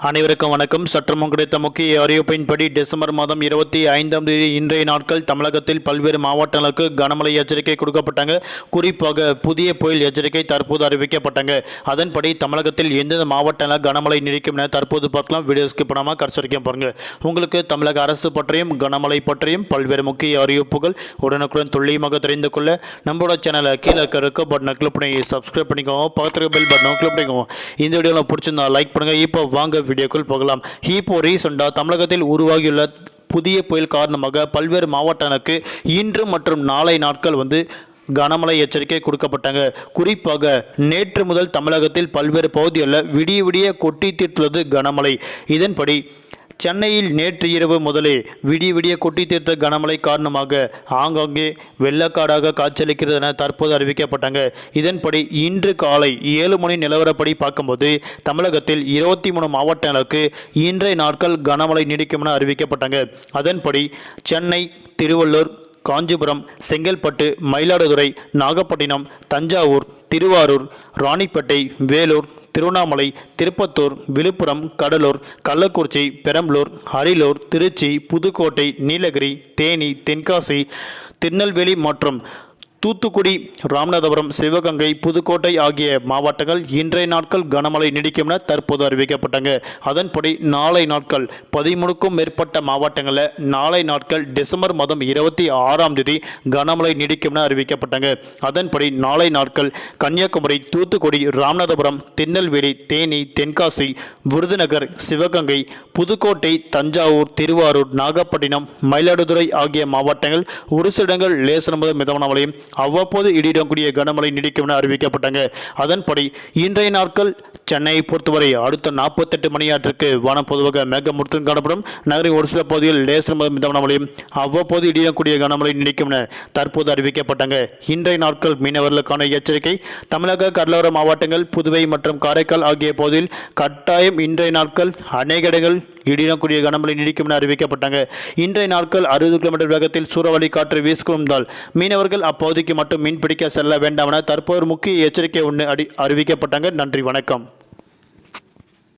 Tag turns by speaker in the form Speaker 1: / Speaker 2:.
Speaker 1: அனைவருக்கும் வணக்கம். சற்றுமுன் கிடைத்த முக்கிய அறிவிப்பின்படி டிசம்பர் மாதம் 25ஆம் தேதி இன்றைய நாட்கள் தமிழகத்தில் பல்வேறு மாவட்டங்களுக்கு கனமழை எச்சரிக்கை கொடுக்கப்பட்டாங்க. குறிப்பாக புதிய புயல் எச்சரிக்கை தற்போது அறிவிக்கப்பட்டாங்க. அதன்படி தமிழகத்தில் எந்தெந்த மாவட்டங்களில் கனமழை நீடிக்கும் என தற்போது பார்க்கலாம். வீடியோ ஸ்கிப் பண்ணாமல் கடைசி வரைக்கும் பாருங்க. உங்களுக்கு தமிழக அரசு பற்றியும் கனமழை பற்றியும் பல்வேறு முக்கிய அறிவிப்புகள் உடனுக்குடன் துல்லியமாக தெரிந்து கொள்ள நம்மளோட சேனலை கீழே இருக்க பட்டனை கிளிக் பண்ணி சப்ஸ்கிரைப் பண்ணிக்கோங்க. பக்கத்தில் பெல் பட்டனை கிளிக் பண்ணிக்கோங்க. இந்த வீடியோவில் பிடிச்சிருந்தா லைக் பண்ணுங்க. இப்போ வாங்க வீடியோக்குள் போகலாம். இப்போ ரீசெண்டா தமிழகத்தில் உருவாகியுள்ள புதிய புயல் காரணமாக பல்வேறு மாவட்டங்களுக்கு இன்று மற்றும் நாளை நாட்கள் கனமழை எச்சரிக்கை கொடுக்கப்பட்டாங்க. குறிப்பாக நேற்று முதல் தமிழகத்தில் பல்வேறு பகுதிகளில் விடிய விடிய கொட்டி தீர்த்துள்ளது கனமழை. இதன்படி சென்னையில் நேற்று இரவு முதலே விடிய கொட்டி தீர்த்த கனமழை காரணமாக ஆங்காங்கே வெள்ளக்காடாக காட்சியளிக்கிறது என தற்போது அறிவிக்கப்பட்டாங்க. இதன்படி இன்று காலை 7 மணி நிலவரப்படி பார்க்கும்போது தமிழகத்தில் 23 மாவட்டங்களுக்கு இன்றைய நாட்கள் கனமழை நீடிக்கும் என அறிவிக்கப்பட்டாங்க. அதன்படி சென்னை, திருவள்ளூர், காஞ்சிபுரம், செங்கல்பட்டு, மயிலாடுதுறை, நாகப்பட்டினம், தஞ்சாவூர், திருவாரூர், ராணிப்பேட்டை, வேலூர், திருவண்ணாமலை, திருப்பத்தூர், விழுப்புரம், கடலூர், கள்ளக்குறிச்சி, பெரம்பலூர், அரியலூர், திருச்சி, புதுக்கோட்டை, நீலகிரி, தேனி, தென்காசி, திருநெல்வேலி மற்றும் தூத்துக்குடி, ராமநாதபுரம், சிவகங்கை, புதுக்கோட்டை ஆகிய மாவட்டங்கள் இன்றைய நாட்கள் கனமழை நீடிக்கும் என தற்போது அறிவிக்கப்பட்டாங்க. அதன்படி நாளை நாட்கள் 13க்கும் மேற்பட்ட மாவட்டங்களில் நாளை நாட்கள் டிசம்பர் மாதம் 26ஆம் தேதி கனமழை நீடிக்கும் என அறிவிக்கப்பட்டாங்க. அதன்படி நாளை நாட்கள் கன்னியாகுமரி, தூத்துக்குடி, ராமநாதபுரம், திருநெல்வேலி, தேனி, தென்காசி, விருதுநகர், சிவகங்கை, புதுக்கோட்டை, தஞ்சாவூர், திருவாரூர், நாகப்பட்டினம், மயிலாடுதுறை ஆகிய மாவட்டங்கள் ஒரு சில இடங்கள் லேசான முதல் மிதமான மழையும் அவ்வப்போது இடியுடன் கனமழை நீடிக்கும் என அறிவிக்கப்பட்டாங்க. அதன்படி இன்றைய நாட்கள் சென்னையை பொறுத்தவரை அடுத்த 48 மணி நேரத்திற்கு வானம் பொதுவாக மேகமூட்டத்துடன் காணப்படும். நகரின் ஒரு சில பகுதியில் லேசான முதல் மிதமான மழையும் அவ்வப்போது இடியுடன் கனமழை நீடிக்கும் என தற்போது அறிவிக்கப்பட்டாங்க. இன்றைய நாட்கள் மீனவர்களுக்கான எச்சரிக்கை. தமிழக கடலோர மாவட்டங்கள், புதுவை மற்றும் காரைக்கால் ஆகிய பகுதியில் கட்டாயம் இன்றைய நாட்கள் அநேக இடங்கள் இடியுடன் கனமழை நீடிக்கும் என அறிவிக்கப்பட்டாங்க. இன்றைய நாட்கள் 60 கிலோமீட்டர் வேகத்தில் சூறாவளி காற்று வீசிக்கொண்டால் மீனவர்கள் அப்பகுதிக்கு மட்டும் மீன்பிடிக்க செல்ல வேண்டாம் என தற்போது முக்கிய எச்சரிக்கை அறிவிக்கப்பட்டாங்க. நன்றி, வணக்கம்.